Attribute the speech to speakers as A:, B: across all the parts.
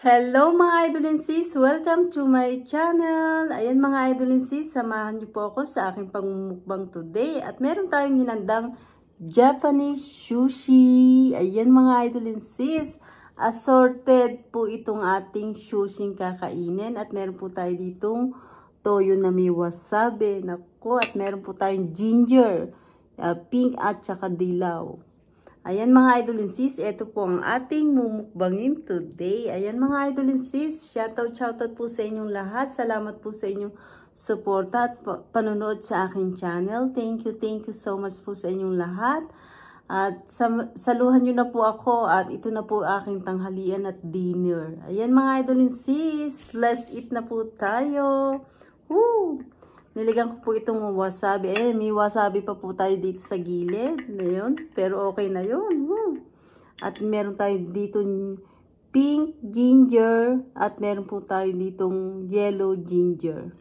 A: Hello mga idol and sis! Welcome to my channel! Ayan mga idol and sis, samahan niyo po ako sa aking pangmumukbang today. At meron tayong hinandang Japanese sushi. Ayan mga idol and sis, assorted po itong ating sushi kakainin. At meron po tayo ditong toyo na may wasabi. Naku, at meron po tayong ginger, pink at saka dilaw. Ayan mga idol and sis, ito po ang ating mumukbangin today. Ayan mga idol and sis, shoutout po sa inyong lahat. Salamat po sa inyong suporta at panonood sa aking channel. Thank you so much po sa inyong lahat. At saluhan nyo na po ako at ito na po aking tanghalian at dinner. Ayan mga idol and sis, let's eat na po tayo. Woo! Niligan ko po itong wasabi. May wasabi pa po tayo dito sa gilid. Ayun. Pero okay na yun. At meron tayo dito pink ginger. At meron po tayo ditong yellow ginger.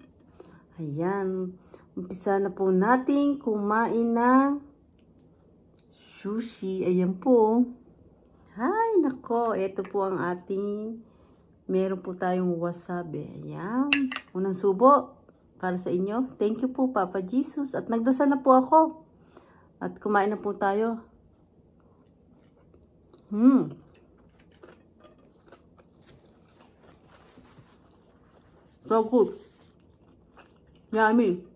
A: Ayan. Umpisa na po natin kumain ng sushi. Ayan po. Ay, nako. Ito po ang ating meron po tayong wasabi. Ayan. Unang subo para sa inyo. Thank you po, Papa Jesus. At nagdasal na po ako. At kumain na po tayo. So good. Yummy.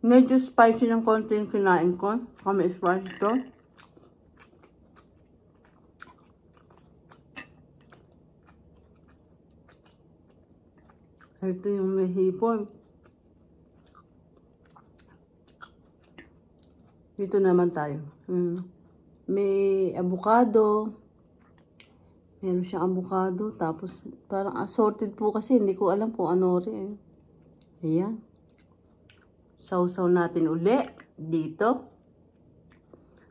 A: Medyo spicy ng konti yung kinain ko. Kami spicy to. Ito yung may hipon. Dito naman tayo. May avocado. Meron siyang avocado. Tapos parang assorted po kasi. Hindi ko alam kung ano rin. Ayan. Sausaw natin uli dito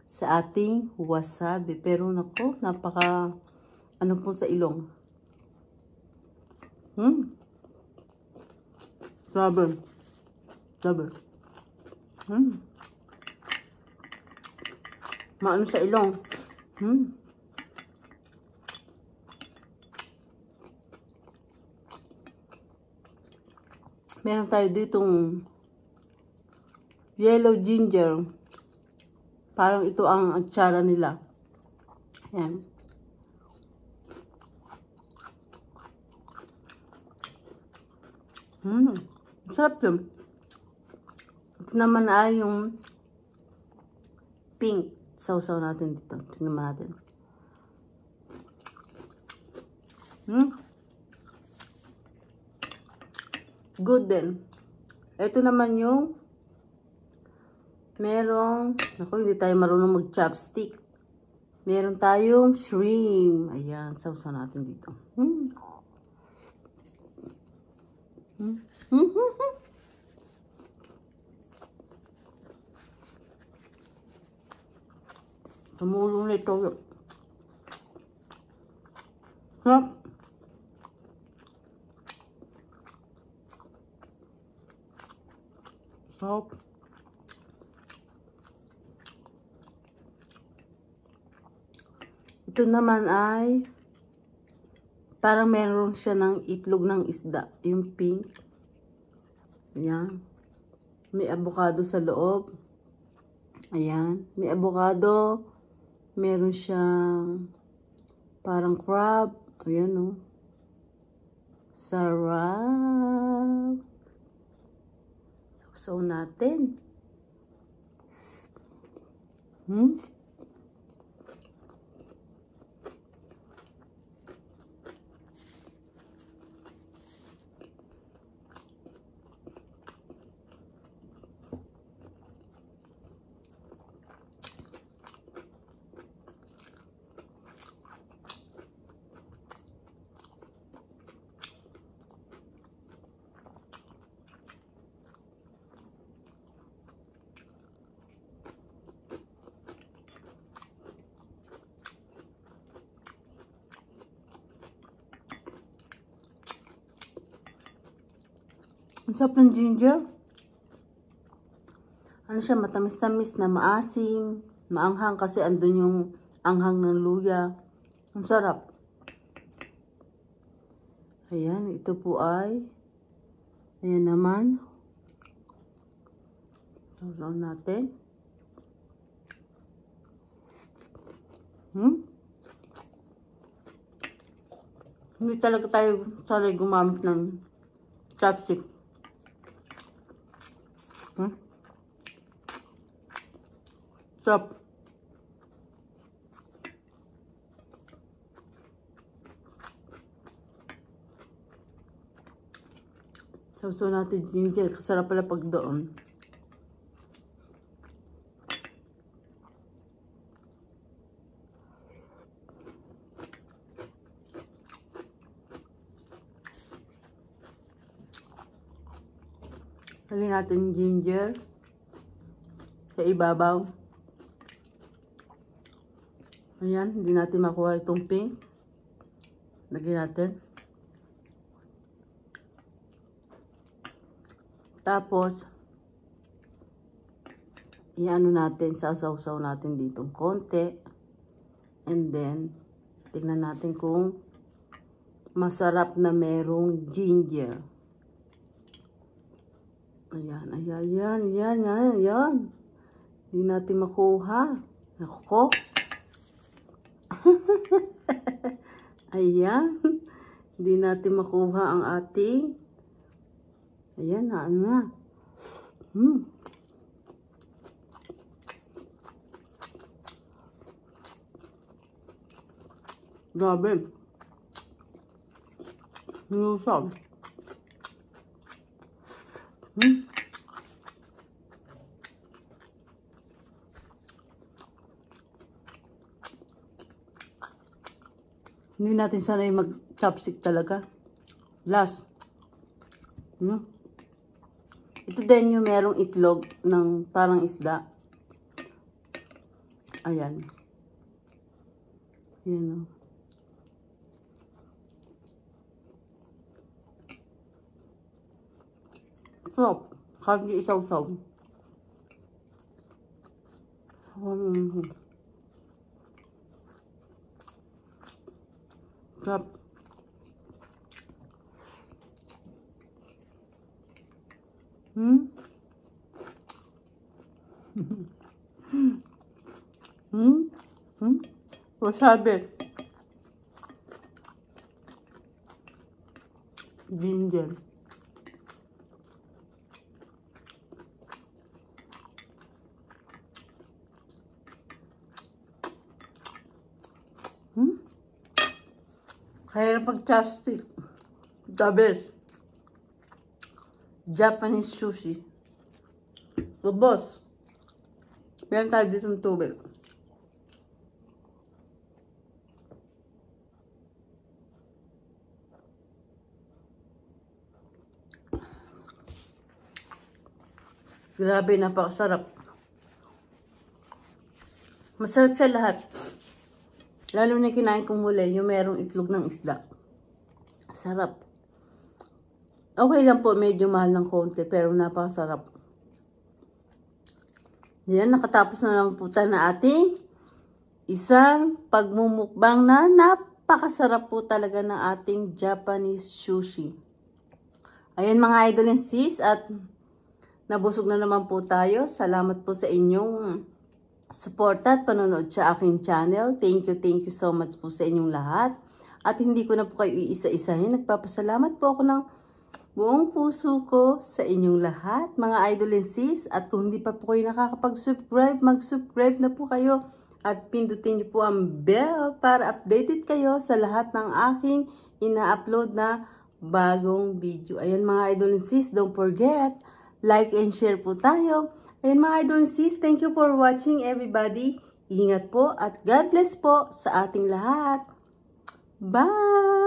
A: sa ating wasabi. Pero nako, napaka ano po sa ilong. Sabi. Maano sa ilong. Meron tayo ditong yellow ginger. Parang ito ang atsara nila. Ayan. Sarap yun. Ito naman ay yung pink. Sausaw natin dito. Tingnan natin. Good din. Ito naman yung merong, ako hindi tayo marunong mag-chopstick. Meron tayong shrimp. Ayan, sausaw natin dito. Tumulong nito. Sarap. Sarap. Ito naman ay parang meron siya ng itlog ng isda. Yung pink. Ayan. May avocado sa loob. Ayan. May avocado. Meron siyang parang crab. Ayan o. Sarap. So natin. Ang sarap ng ginger. ano siya, matamis-tamis na maasim, maanghang kasi andun yung anghang ng luya. Ang sarap. Ayan, ito po ay, ayan naman. Sausaw natin. Hindi talaga tayo sanay gumamit ng chopstick. Sarap. Sausaw natin ginger. Kasarap pala pag doon. Lagyan natin ginger sa ibabaw. Ayan, hindi natin makuha itong pink. Lagyan natin. Tapos, iano natin, sasawsaw natin dito konti. And then, tingnan natin kung masarap na merong ginger. Ayan, ayan, ayan, ayan, ayan. Hindi natin makuha. Ako. Ayan. Hindi natin makuha ang ating. Ayan, ano na. Grabe. Nusap. Hindi natin sanay mag-chopstick talaga. Last. Ito din yung merong itlog ng parang isda. Ayan. Ayan o. Sarap. Kahit di isaw-saw. Sarap. Wasabi. Ginger. Kaya pag chopstick, the best. Japanese sushi. So, boss, meron tayo dito ng tubig. Grabe, napakasarap. Masarap sa lahat. Lalo na kinain kong huli, yung merong itlog ng isda. Sarap. Okay lang po, medyo mahal ng konti, pero napakasarap. Yan, nakatapos na naman po tayo na ating isang pagmumukbang na napakasarap po talaga ng ating Japanese sushi. Ayan mga idol and sis, at nabusog na naman po tayo. Salamat po sa inyong support at panonood sa aking channel. Thank you so much po sa inyong lahat. At hindi ko na po kayo iisa-isahin. Nagpapasalamat po ako ng buong puso ko sa inyong lahat, mga idol and sis. At kung hindi pa po kayo nakakapag-subscribe, mag-subscribe na po kayo. At pindutin niyo po ang bell para updated kayo sa lahat ng aking ina-upload na bagong video. Ayan mga idol and sis, don't forget, like and share po tayo. Ayan mga idol and sis, thank you for watching everybody. Ingat po at God bless po sa ating lahat. Bye!